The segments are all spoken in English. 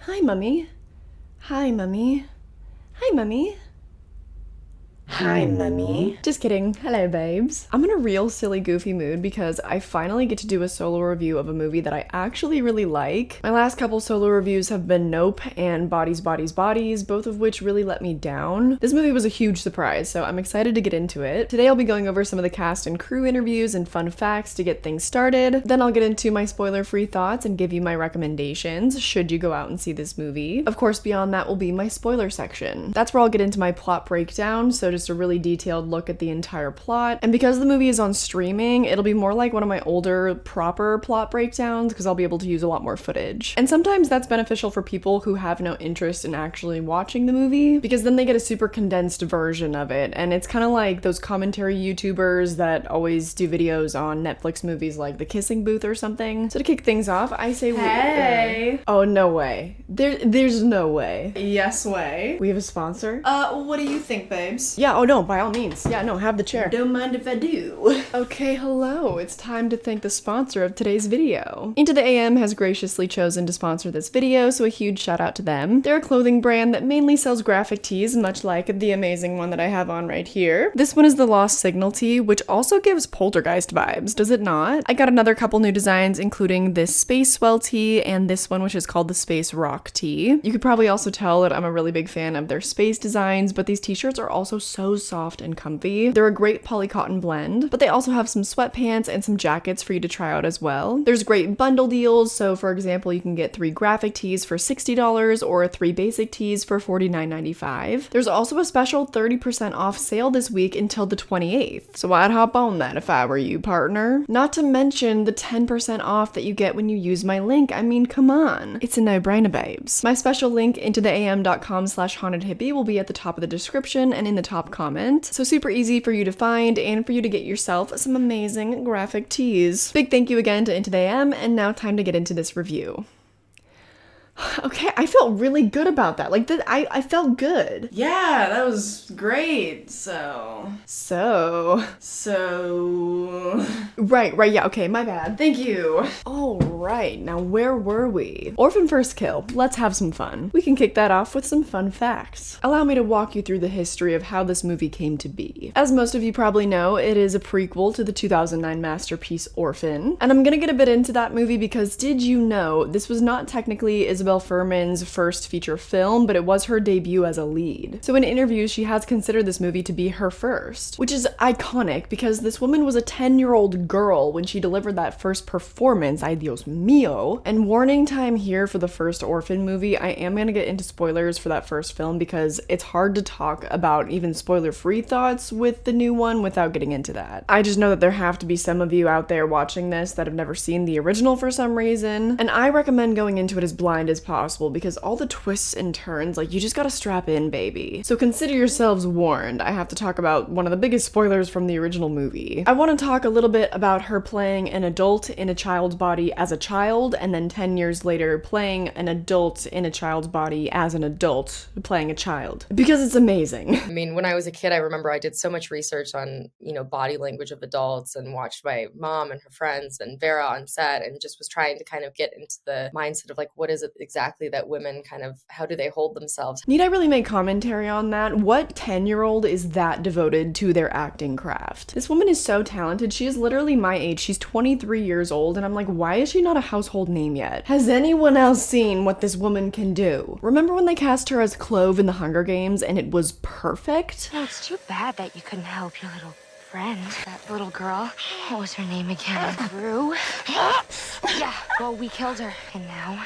Hi, Mummy. Hi, Mummy. Hi, Mummy. Hi, Mummy. Just kidding. Hello, babes. I'm in a real silly, goofy mood because I finally get to do a solo review of a movie that I actually really like. My last couple solo reviews have been Nope and Bodies, Bodies, Bodies, both of which really let me down. This movie was a huge surprise, so I'm excited to get into it. Today I'll be going over some of the cast and crew interviews and fun facts to get things started. Then I'll get into my spoiler-free thoughts and give you my recommendations should you go out and see this movie. Of course, beyond that will be my spoiler section. That's where I'll get into my plot breakdown, so just a really detailed look at the entire plot. And because the movie is on streaming, it'll be more like one of my older proper plot breakdowns because I'll be able to use a lot more footage. And sometimes that's beneficial for people who have no interest in actually watching the movie because then they get a super condensed version of it. And it's kind of like those commentary YouTubers that always do videos on Netflix movies like The Kissing Booth or something. So to kick things off, I say Hey! Oh, no way. There's no way. Yes way. We have a sponsor? What do you think, babes? Yeah, oh no, by all means. Yeah, no, have the chair. Don't mind if I do. Okay, hello. It's time to thank the sponsor of today's video. Into the AM has graciously chosen to sponsor this video, so a huge shout out to them. They're a clothing brand that mainly sells graphic tees, much like the amazing one that I have on right here. This one is the Lost Signal tee, which also gives Poltergeist vibes, does it not? I got another couple new designs, including this Space Swell tee and this one, which is called the Space Rock tee. You could probably also tell that I'm a really big fan of their space designs, but these t-shirts are also so soft and comfy. They're a great polycotton blend, but they also have some sweatpants and some jackets for you to try out as well. There's great bundle deals, so for example, you can get 3 graphic tees for $60 or 3 basic tees for $49.95. There's also a special 30% off sale this week until the 28th, so I'd hop on that if I were you, partner. Not to mention the 10% off that you get when you use my link. I mean, come on. It's a no-brainer, babes. My special link into the am.com/hauntedhippie will be at the top of the description and in the top comment, so super easy for you to find and for you to get yourself some amazing graphic tees. Big thank you again to Into the AM, and now time to get into this review. Okay, I felt really good about that. Like, I felt good. Yeah, that was great. Right, yeah, okay, my bad. Thank you. All right, now where were we? Orphan First Kill. Let's have some fun. We can kick that off with some fun facts. Allow me to walk you through the history of how this movie came to be. As most of you probably know, it is a prequel to the 2009 masterpiece Orphan. And I'm gonna get a bit into that movie because did you know this was not technically Isabel Fuhrman's first feature film, but it was her debut as a lead. So in interviews, she has considered this movie to be her first, which is iconic because this woman was a 10-year-old girl when she delivered that first performance, ay Dios mío. And warning time here for the first Orphan movie, I am gonna get into spoilers for that first film because it's hard to talk about even spoiler-free thoughts with the new one without getting into that. I just know that there have to be some of you out there watching this that have never seen the original for some reason, and I recommend going into it as blind as possible because all the twists and turns, like, you just gotta strap in, baby. So consider yourselves warned. I have to talk about one of the biggest spoilers from the original movie. I want to talk a little bit about her playing an adult in a child's body as a child, and then 10 years later playing an adult in a child's body as an adult playing a child, because it's amazing. I mean, when I was a kid, I remember I did so much research on, body language of adults and watched my mom and her friends and Vera on set and just was trying to kind of get into the mindset of like, what is it exactly that women how do they hold themselves? Need I really make commentary on that? What 10-year-old is that devoted to their acting craft? This woman is so talented. She is literally my age. She's 23 years old, and I'm like, why is she not a household name yet? Has anyone else seen what this woman can do? Remember when they cast her as Clove in the Hunger Games and it was perfect? No, it's too bad that you couldn't help your little friend, that little girl. What was her name again? Rue? Yeah, well, we killed her. And now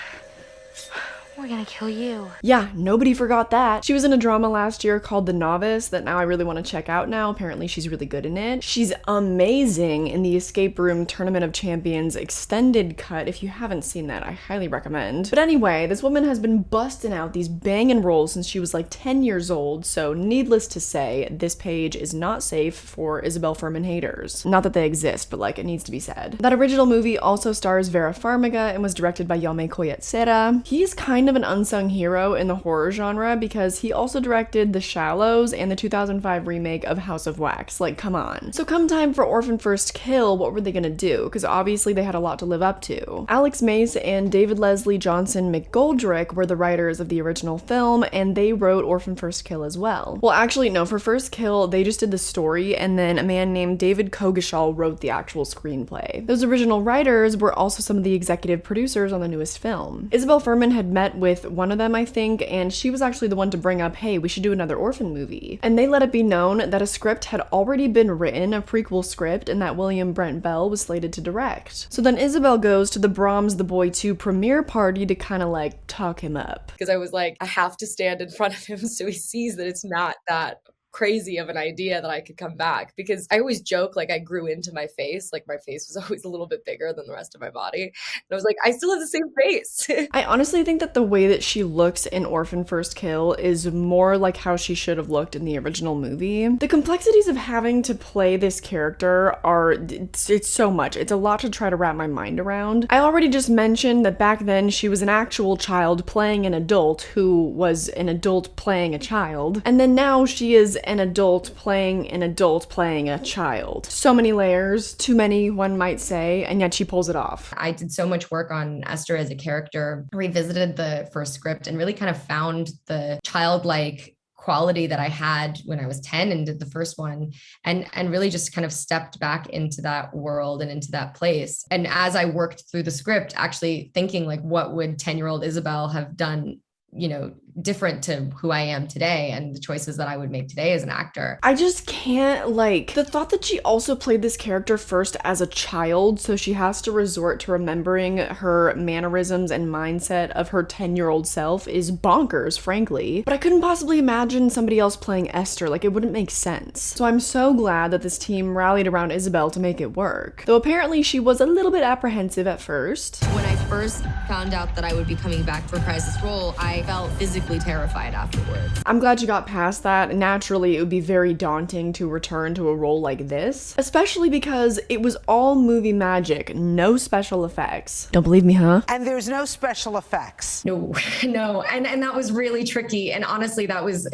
we're gonna kill you. Yeah, nobody forgot that. She was in a drama last year called The Novice that now I really want to check out now. Apparently she's really good in it. She's amazing in the Escape Room Tournament of Champions extended cut. If you haven't seen that, I highly recommend. But anyway, this woman has been busting out these banging roles since she was like 10 years old, so needless to say, this page is not safe for Isabel Fuhrman haters. Not that they exist, but like, it needs to be said. That original movie also stars Vera Farmiga and was directed by Jaume Collet-Serra. He's kind kind of an unsung hero in the horror genre because he also directed The Shallows and the 2005 remake of House of Wax. Like, come on. So come time for Orphan First Kill, what were they gonna do? Because obviously they had a lot to live up to. Alex Mace and David Leslie Johnson McGoldrick were the writers of the original film, and they wrote Orphan First Kill as well. Well, actually, no, for First Kill, they just did the story, and then a man named David Kogashal wrote the actual screenplay. Those original writers were also some of the executive producers on the newest film. Isabel Fuhrman had met with one of them, I think, and she was actually the one to bring up, hey, we should do another Orphan movie. And they let it be known that a script had already been written, a prequel script, and that William Brent Bell was slated to direct. So then Isabel goes to the Brahms the Boy 2 premiere party to kind of like talk him up. Because I was like, I have to stand in front of him so he sees that it's not that crazy of an idea that I could come back, because I always joke like I grew into my face, like my face was always a little bit bigger than the rest of my body, and I was like, I still have the same face. I honestly think that the way that she looks in Orphan First Kill is more like how she should have looked in the original movie. The complexities of having to play this character are, it's so much. It's a lot to try to wrap my mind around. I already just mentioned that back then she was an actual child playing an adult who was an adult playing a child, and then now she is an adult playing a child. So many layers, too many, one might say, and yet she pulls it off. I did so much work on Esther as a character, revisited the first script, and really kind of found the childlike quality that I had when I was 10 and did the first one, and really just kind of stepped back into that world and into that place. And as I worked through the script, actually thinking like, what would 10-year-old Isabel have done, you know, different to who I am today and the choices that I would make today as an actor. I just can't, like, the thought that she also played this character first as a child, so she has to resort to remembering her mannerisms and mindset of her 10-year-old self is bonkers, frankly. But I couldn't possibly imagine somebody else playing Esther, like it wouldn't make sense. So I'm so glad that this team rallied around Isabel to make it work. Though apparently she was a little bit apprehensive at first. When I first found out that I would be coming back to reprise this role, I felt physically terrified afterwards. I'm glad you got past that. Naturally, it would be very daunting to return to a role like this, especially because it was all movie magic, no special effects. Don't believe me, huh? And there's no special effects. No. And that was really tricky. And honestly, that was,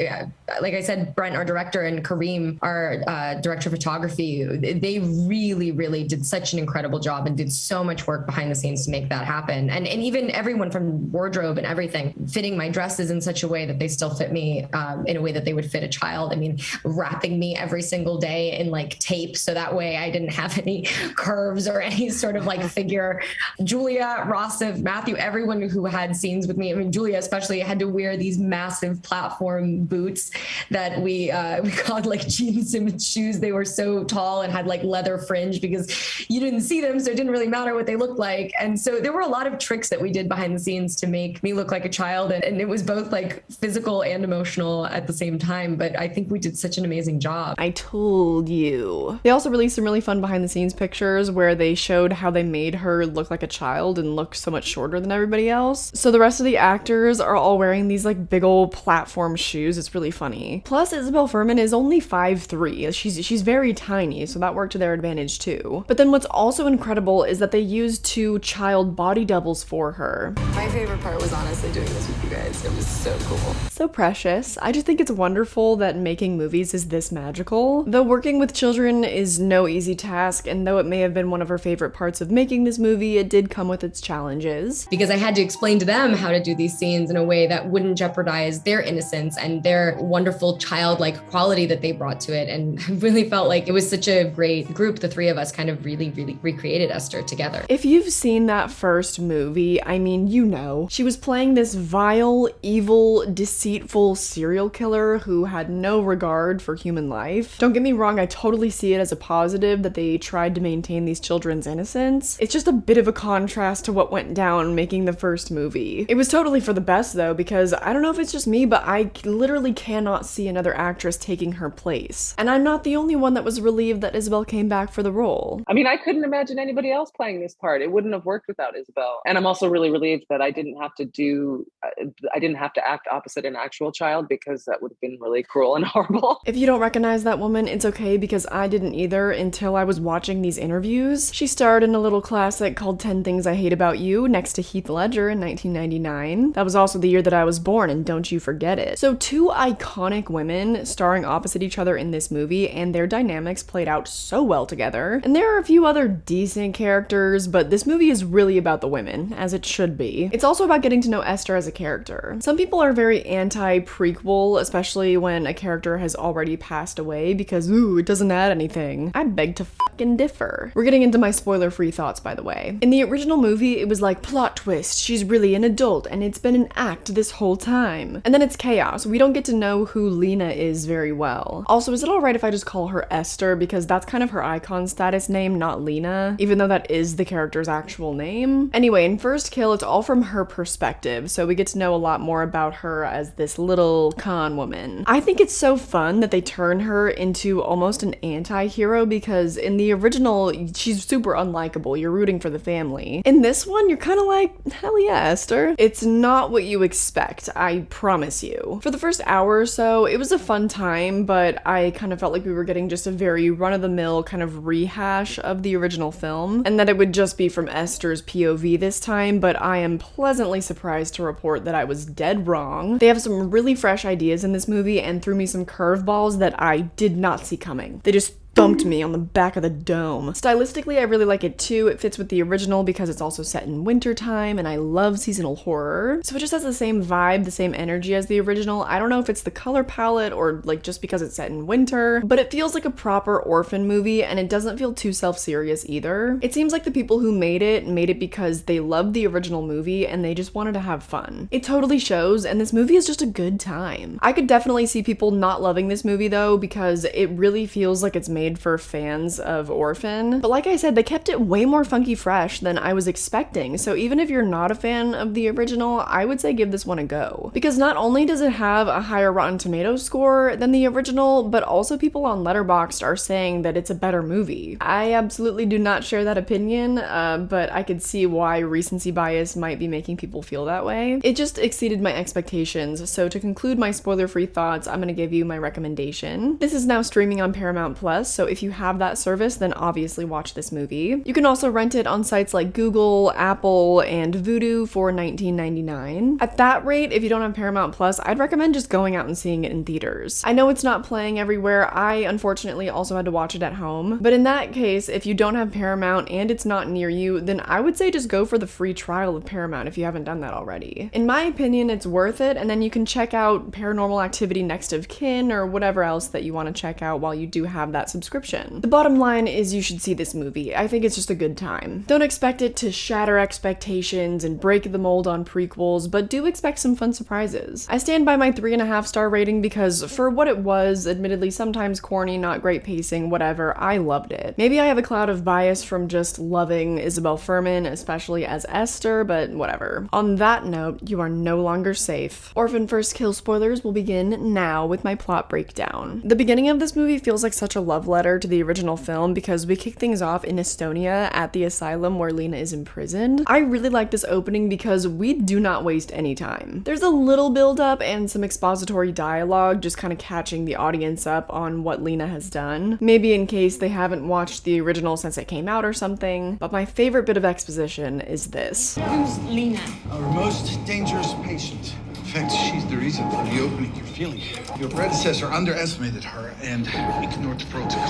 like I said, Brent, our director, and Kareem, our director of photography, they really, really did such an incredible job and did so much work behind the scenes to make that happen. And even everyone from wardrobe and everything, fitting my dresses in such a way that they still fit me in a way that they would fit a child. I mean, wrapping me every single day in like tape, so that way I didn't have any curves or any sort of like figure. Julia, Rossif, Matthew, everyone who had scenes with me, I mean, Julia especially, had to wear these massive platform boots that we called like Gene Simmons shoes. They were so tall and had like leather fringe because you didn't see them, so it didn't really matter what they looked like. And so there were a lot of tricks that we did behind the scenes to make me look like a child, and it was both like physical and emotional at the same time, but I think we did such an amazing job. I told you. They also released some really fun behind the scenes pictures where they showed how they made her look like a child and look so much shorter than everybody else. So the rest of the actors are all wearing these like big old platform shoes. It's really funny. Plus, Isabel Fuhrman is only 5'3". She's very tiny, so that worked to their advantage too. But then what's also incredible is that they used 2 child body doubles for her. My favorite part was honestly doing this with you guys. It was so cool. So precious. I just think it's wonderful that making movies is this magical. Though working with children is no easy task, and though it may have been one of her favorite parts of making this movie, it did come with its challenges. Because I had to explain to them how to do these scenes in a way that wouldn't jeopardize their innocence and their wonderful childlike quality that they brought to it. And I really felt like it was such a great group. The 3 of us kind of really, really recreated Esther together. If you've seen that first movie, I mean, you know, she was playing this vile, evil, deceitful serial killer who had no regard for human life. Don't get me wrong, I totally see it as a positive that they tried to maintain these children's innocence. It's just a bit of a contrast to what went down making the first movie. It was totally for the best though, because I don't know if it's just me, but I literally cannot see another actress taking her place. And I'm not the only one that was relieved that Isabel came back for the role. I mean, I couldn't imagine anybody else playing this part. It wouldn't have worked without Isabel. And I'm also really relieved that I didn't have to do I didn't have to act opposite an actual child, because that would have been really cruel and horrible. If you don't recognize that woman, it's okay, because I didn't either until I was watching these interviews. She starred in a little classic called 10 Things I Hate About You next to Heath Ledger in 1999. That was also the year that I was born, and don't you forget it. So 2 iconic women starring opposite each other in this movie, and their dynamics played out so well together. And there are a few other decent characters, but this movie is really about the women, as it should be. It's also about getting to know Esther as a character. Some people are very anti-prequel, especially when a character has already passed away, because ooh, it doesn't add anything. I beg to fucking differ. We're getting into my spoiler-free thoughts, by the way. In the original movie, it was like, plot twist, she's really an adult, and it's been an act this whole time. And then it's chaos. We don't get to know who Lena is very well. Also, is it alright if I just call her Esther, because that's kind of her icon status name, not Lena, even though that is the character's actual name? Anyway, in First Kill, it's all from her perspective, so we get to know a lot more about her as this little con woman. I think it's so fun that they turn her into almost an anti-hero, because in the original, she's super unlikable. You're rooting for the family. In this one, you're kind of like, hell yeah, Esther. It's not what you expect, I promise you. For the first hour or so, it was a fun time, but I kind of felt like we were getting just a very run-of-the-mill kind of rehash of the original film, and that it would just be from Esther's POV this time, but I am pleasantly surprised to report that I was dead wrong. They have some really fresh ideas in this movie and threw me some curveballs that I did not see coming. They just thumped me on the back of the dome. Stylistically, I really like it too. It fits with the original because it's also set in wintertime, and I love seasonal horror. So it just has the same vibe, the same energy as the original. I don't know if it's the color palette or like just because it's set in winter, but it feels like a proper Orphan movie, and it doesn't feel too self-serious either. It seems like the people who made it because they loved the original movie and they just wanted to have fun. It totally shows, and this movie is just a good time. I could definitely see people not loving this movie though, because it really feels like it's made for fans of Orphan. But like I said, they kept it way more funky fresh than I was expecting. So even if you're not a fan of the original, I would say give this one a go. Because not only does it have a higher Rotten Tomatoes score than the original, but also people on Letterboxd are saying that it's a better movie. I absolutely do not share that opinion, but I could see why recency bias might be making people feel that way. It just exceeded my expectations. So to conclude my spoiler-free thoughts, I'm gonna give you my recommendation. This is now streaming on Paramount Plus, so if you have that service, then obviously watch this movie. You can also rent it on sites like Google, Apple, and Vudu for $19.99. At that rate, if you don't have Paramount Plus, I'd recommend just going out and seeing it in theaters. I know it's not playing everywhere. I unfortunately also had to watch it at home, but in that case, if you don't have Paramount and it's not near you, then I would say just go for the free trial of Paramount if you haven't done that already. In my opinion, it's worth it, and then you can check out Paranormal Activity Next of Kin or whatever else that you want to check out while you do have that subscription. The bottom line is you should see this movie. I think it's just a good time. Don't expect it to shatter expectations and break the mold on prequels, but do expect some fun surprises. I stand by my 3.5 star rating because for what it was, admittedly sometimes corny, not great pacing, whatever, I loved it. Maybe I have a cloud of bias from just loving Isabel Fuhrman, especially as Esther, but whatever. On that note, you are no longer safe. Orphan First Kill spoilers will begin now with my plot breakdown. The beginning of this movie feels like such a love letter to the original film because we kick things off in Estonia at the asylum where Lena is imprisoned. I really like this opening because we do not waste any time. There's a little build up and some expository dialogue just kind of catching the audience up on what Lena has done. Maybe in case they haven't watched the original since it came out or something, but my favorite bit of exposition is this. Who's Lena? Our most dangerous patient. In fact, she's the reason for the opening you're feeling. Your predecessor underestimated her and ignored the protocol.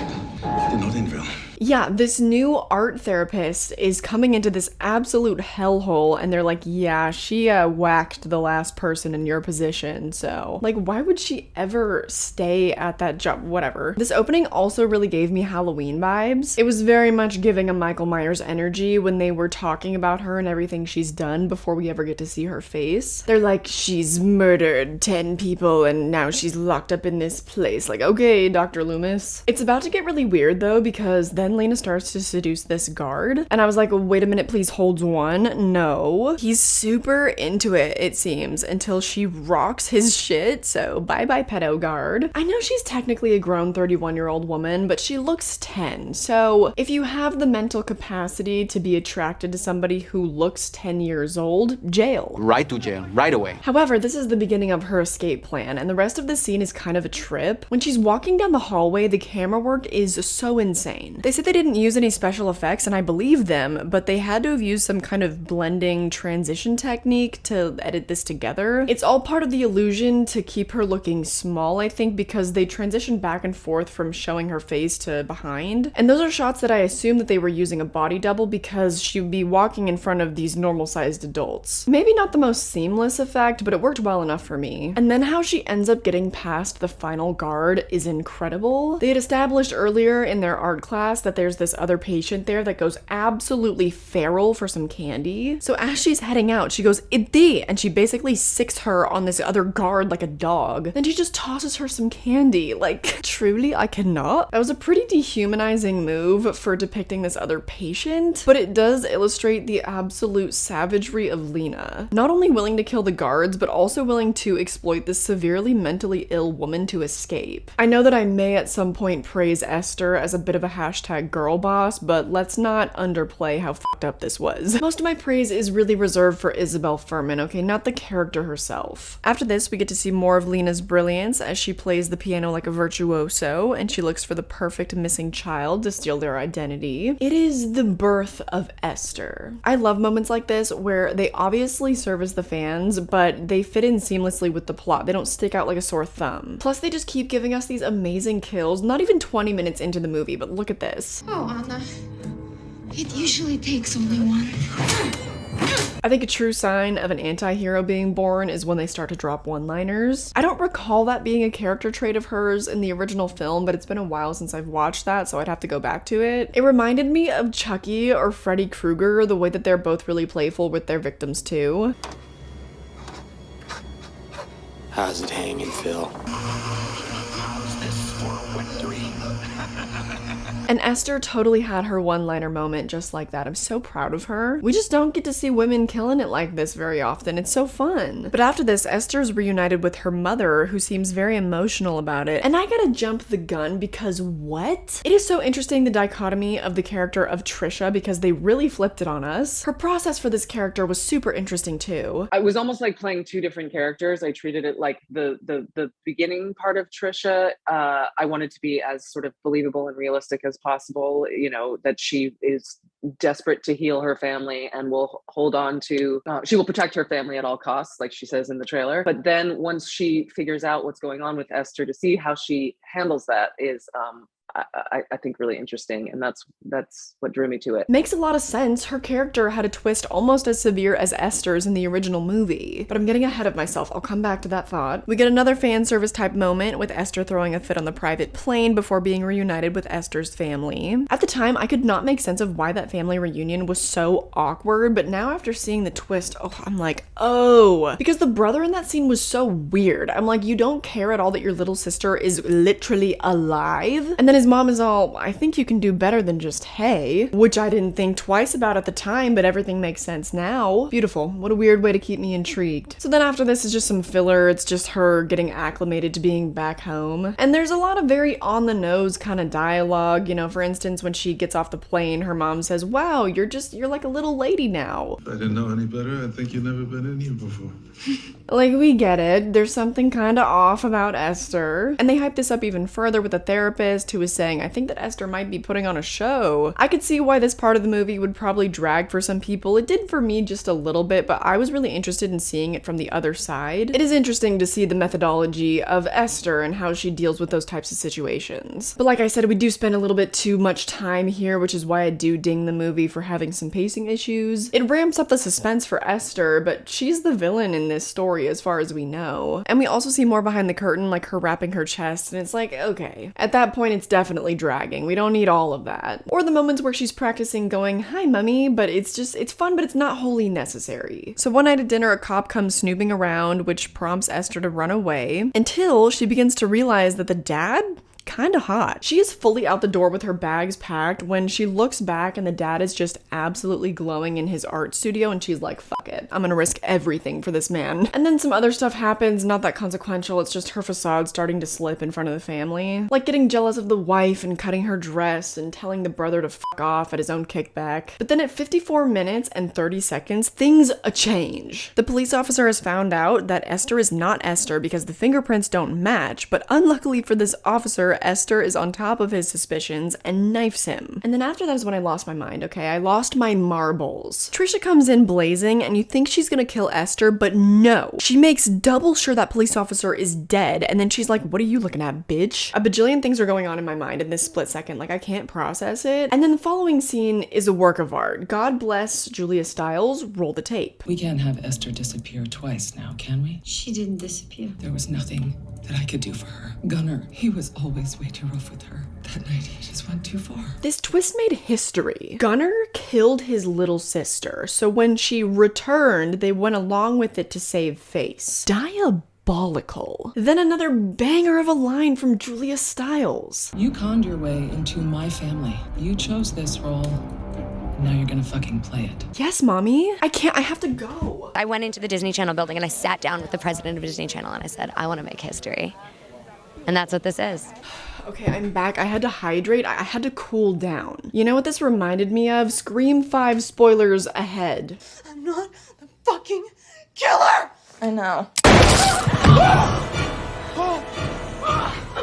Did not invalid. Yeah, this new art therapist is coming into this absolute hellhole, and they're like, yeah, she whacked the last person in your position, so like, why would she ever stay at that job? Whatever. This opening also really gave me Halloween vibes. It was very much giving a Michael Myers energy when they were talking about her and everything she's done before we ever get to see her face. They're like, she's she's murdered 10 people and now she's locked up in this place. Like, okay, Dr. Loomis. It's about to get really weird though, because then Lena starts to seduce this guard. And I was like, wait a minute, please hold one. No. He's super into it seems, until she rocks his shit. So bye-bye pedo guard. I know she's technically a grown 31-year-old woman, but she looks 10. So if you have the mental capacity to be attracted to somebody who looks 10 years old, jail. Right to jail, right away. However, this is the beginning of her escape plan, and the rest of the scene is kind of a trip. When she's walking down the hallway, the camera work is so insane. They said they didn't use any special effects, and I believe them, but they had to have used some kind of blending transition technique to edit this together. It's all part of the illusion to keep her looking small, I think, because they transition back and forth from showing her face to behind. And those are shots that I assume that they were using a body double because she would be walking in front of these normal-sized adults. Maybe not the most seamless effect, but it worked well enough for me. And then how she ends up getting past the final guard is incredible. They had established earlier in their art class that there's this other patient there that goes absolutely feral for some candy. So as she's heading out, she goes, "Iddi," and she basically sicks her on this other guard like a dog. Then she just tosses her some candy. Like, truly, I cannot. That was a pretty dehumanizing move for depicting this other patient, but it does illustrate the absolute savagery of Lena. Not only willing to kill the guards, but also willing to exploit this severely mentally ill woman to escape. I know that I may at some point praise Esther as a bit of a hashtag girl boss, but let's not underplay how fucked up this was. Most of my praise is really reserved for Isabel Fuhrman, okay, not the character herself. After this, we get to see more of Lena's brilliance as she plays the piano like a virtuoso, and she looks for the perfect missing child to steal their identity. It is the birth of Esther. I love moments like this where they obviously service the fans, but they fit in seamlessly with the plot. They don't stick out like a sore thumb. Plus, they just keep giving us these amazing kills, not even 20 minutes into the movie, but look at this. Oh, Anna. It usually takes only one. I think a true sign of an anti-hero being born is when they start to drop one-liners. I don't recall that being a character trait of hers in the original film, but it's been a while since I've watched that, so I'd have to go back to it. It reminded me of Chucky or Freddy Krueger, the way that they're both really playful with their victims too. How's it hanging, Phil? And Esther totally had her one-liner moment just like that. I'm so proud of her. We just don't get to see women killing it like this very often. It's so fun. But after this, Esther's reunited with her mother, who seems very emotional about it. And I gotta jump the gun because what? It is so interesting, the dichotomy of the character of Trisha, because they really flipped it on us. Her process for this character was super interesting too. I was almost like playing two different characters. I treated it like the beginning part of Trisha. I wanted to be as sort of believable and realistic as possible, you know, that she is desperate to heal her family and will hold on to, she will protect her family at all costs, like she says in the trailer. But then once she figures out what's going on with Esther, to see how she handles that is, I think really interesting, and that's what drew me to it. Makes a lot of sense. Her character had a twist almost as severe as Esther's in the original movie. But I'm getting ahead of myself. I'll come back to that thought. We get another fan service type moment with Esther throwing a fit on the private plane before being reunited with Esther's family. At the time, I could not make sense of why that family reunion was so awkward, but now after seeing the twist, I'm like, oh, because the brother in that scene was so weird. I'm like, you don't care at all that your little sister is literally alive? And then his mom is all, I think you can do better than just hey, which I didn't think twice about at the time, but everything makes sense now. Beautiful. What a weird way to keep me intrigued. So then after this is just some filler. It's just her getting acclimated to being back home. And there's a lot of very on the nose kind of dialogue. You know, for instance, when she gets off the plane, her mom says, wow, you're like a little lady now. If I didn't know any better, I think you've never been in here before. Like, we get it. There's something kind of off about Esther. And they hype this up even further with a therapist who is saying, I think that Esther might be putting on a show. I could see why this part of the movie would probably drag for some people. It did for me just a little bit, but I was really interested in seeing it from the other side. It is interesting to see the methodology of Esther and how she deals with those types of situations. But like I said, we do spend a little bit too much time here, which is why I do ding the movie for having some pacing issues. It ramps up the suspense for Esther, but she's the villain in this story as far as we know. And we also see more behind the curtain, like her wrapping her chest, and it's like, okay. At that point, it's definitely definitely dragging. We don't need all of that. Or the moments where she's practicing going, "Hi, mummy," but it's fun, but it's not wholly necessary. So one night at dinner, a cop comes snooping around, which prompts Esther to run away, until she begins to realize that the dad? Kinda hot. She is fully out the door with her bags packed when she looks back and the dad is just absolutely glowing in his art studio, and she's like, fuck it, I'm gonna risk everything for this man. And then some other stuff happens, not that consequential, it's just her facade starting to slip in front of the family. Like getting jealous of the wife and cutting her dress and telling the brother to fuck off at his own kickback. But then at 54 minutes and 30 seconds, things change. The police officer has found out that Esther is not Esther because the fingerprints don't match, but unluckily for this officer, Esther is on top of his suspicions and knifes him. And then after that is when I lost my mind, okay? I lost my marbles. Trisha comes in blazing and you think she's gonna kill Esther, but no. She makes double sure that police officer is dead, and then she's like, what are you looking at, bitch? A bajillion things are going on in my mind in this split second, like I can't process it. And then the following scene is a work of art. God bless Julia Stiles, roll the tape. We can't have Esther disappear twice now, can we? She didn't disappear. There was nothing that I could do for her. Gunnar, he was always way too rough with her. That night, he just went too far. This twist made history. Gunnar killed his little sister, so when she returned, they went along with it to save face. Diabolical. Then another banger of a line from Julia Stiles. You conned your way into my family. You chose this role. Now you're gonna fucking play it. Yes, mommy. I have to go. I went into the Disney Channel building and I sat down with the president of Disney Channel and I said, I want to make history. And that's what this is. Okay, I'm back. I had to hydrate. I had to cool down. You know what this reminded me of? Scream 5 spoilers ahead. I'm not the fucking killer! I know.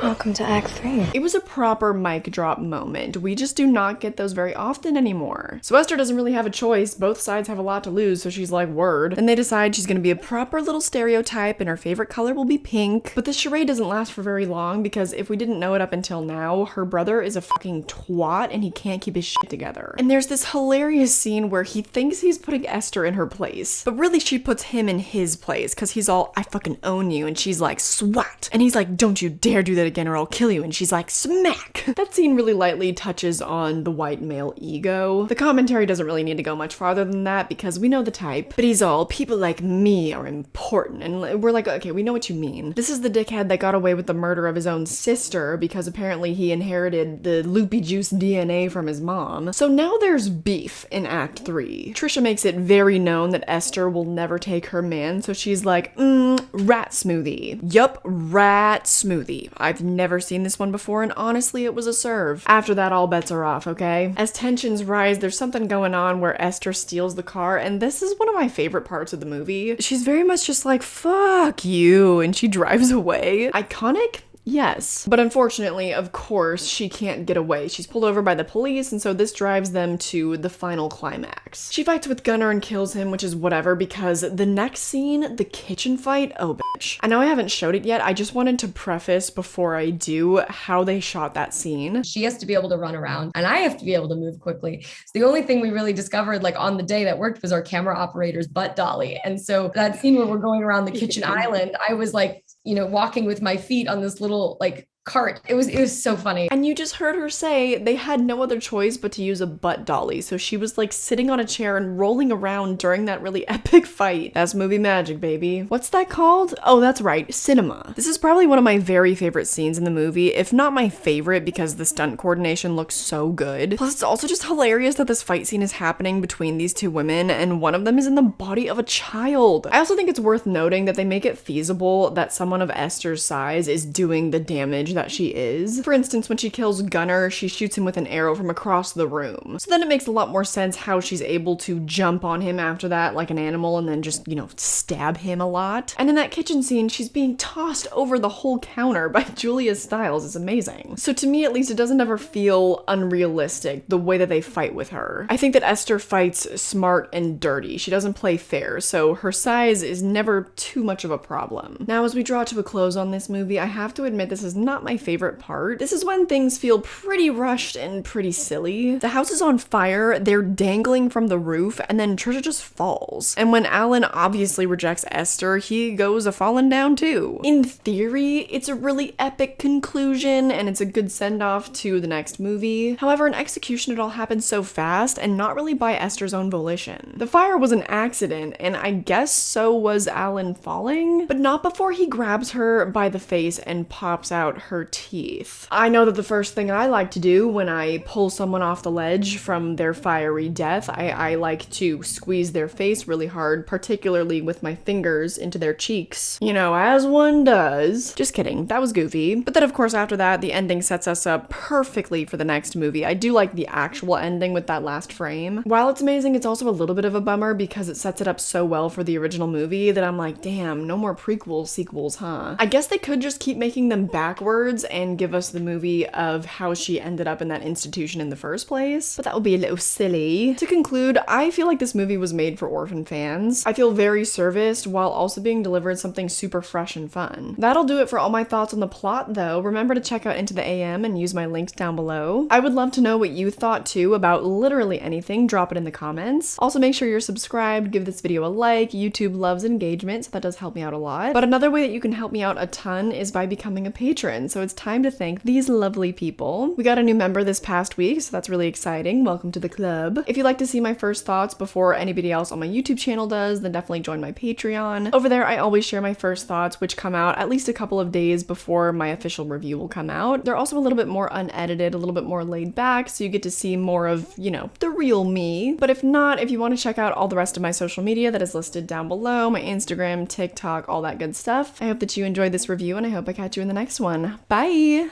Welcome to Act 3. It was a proper mic drop moment. We just do not get those very often anymore. So Esther doesn't really have a choice. Both sides have a lot to lose, so she's like, word. And they decide she's gonna be a proper little stereotype and her favorite color will be pink. But this charade doesn't last for very long because if we didn't know it up until now, her brother is a fucking twat and he can't keep his shit together. And there's this hilarious scene where he thinks he's putting Esther in her place, but really she puts him in his place because he's all, I fucking own you, and she's like, swat. And he's like, don't you dare do that again or I'll kill you, and she's like, smack. That scene really lightly touches on the white male ego. The commentary doesn't really need to go much farther than that because we know the type, but he's all, people like me are important, and we're like, okay, we know what you mean. This is the dickhead that got away with the murder of his own sister because apparently he inherited the loopy juice DNA from his mom. So now there's beef in Act 3. Trisha makes it very known that Esther will never take her man, so she's like, rat smoothie. Yup, rat smoothie. I've never seen this one before, and honestly, it was a serve. After that, all bets are off, okay? As tensions rise, there's something going on where Esther steals the car, and this is one of my favorite parts of the movie. She's very much just like, fuck you, and she drives away. Iconic? Yes. But unfortunately, of course, she can't get away. She's pulled over by the police, and so this drives them to the final climax. She fights with Gunnar and kills him, which is whatever, because the next scene, the kitchen fight, oh bitch. I know I haven't showed it yet. I just wanted to preface before I do how they shot that scene. She has to be able to run around and I have to be able to move quickly. So the only thing we really discovered like on the day that worked was our camera operator's butt dolly. And so that scene where we're going around the kitchen island, I was like, you know, walking with my feet on this little like cart. It was so funny. And you just heard her say they had no other choice but to use a butt dolly. So she was like sitting on a chair and rolling around during that really epic fight. That's movie magic, baby. What's that called? Oh, that's right, cinema. This is probably one of my very favorite scenes in the movie, if not my favorite, because the stunt coordination looks so good. Plus, it's also just hilarious that this fight scene is happening between these two women, and one of them is in the body of a child. I also think it's worth noting that they make it feasible that someone of Esther's size is doing the damage that she is. For instance, when she kills Gunnar, she shoots him with an arrow from across the room. So then it makes a lot more sense how she's able to jump on him after that like an animal and then just, you know, stab him a lot. And in that kitchen scene, she's being tossed over the whole counter by Julia Stiles. It's amazing. So to me, at least, it doesn't ever feel unrealistic the way that they fight with her. I think that Esther fights smart and dirty. She doesn't play fair, so her size is never too much of a problem. Now, as we draw to a close on this movie, I have to admit this is not not my favorite part. This is when things feel pretty rushed and pretty silly. The house is on fire, they're dangling from the roof, and then Trisha just falls. And when Alan obviously rejects Esther, he goes a falling down too. In theory, it's a really epic conclusion, and it's a good send-off to the next movie. However, in execution, it all happens so fast, and not really by Esther's own volition. The fire was an accident, and I guess so was Alan falling, but not before he grabs her by the face and pops out her teeth. I know that the first thing I like to do when I pull someone off the ledge from their fiery death, I like to squeeze their face really hard, particularly with my fingers into their cheeks. You know, as one does. Just kidding, that was goofy. But then of course after that, the ending sets us up perfectly for the next movie. I do like the actual ending with that last frame. While it's amazing, it's also a little bit of a bummer because it sets it up so well for the original movie that I'm like, damn, no more prequel sequels, huh? I guess they could just keep making them backwards and give us the movie of how she ended up in that institution in the first place, but that would be a little silly. To conclude, I feel like this movie was made for Orphan fans. I feel very serviced while also being delivered something super fresh and fun. That'll do it for all my thoughts on the plot though. Remember to check out Into the AM and use my links down below. I would love to know what you thought too about literally anything. Drop it in the comments. Also make sure you're subscribed, give this video a like. YouTube loves engagement, so that does help me out a lot. But another way that you can help me out a ton is by becoming a patron. So it's time to thank these lovely people. We got a new member this past week, so that's really exciting. Welcome to the club. If you'd like to see my first thoughts before anybody else on my YouTube channel does, then definitely join my Patreon. Over there, I always share my first thoughts, which come out at least a couple of days before my official review will come out. They're also a little bit more unedited, a little bit more laid back, so you get to see more of, you know, the real me. But if not, if you want to check out all the rest of my social media that is listed down below, my Instagram, TikTok, all that good stuff. I hope that you enjoyed this review, and I hope I catch you in the next one. Bye!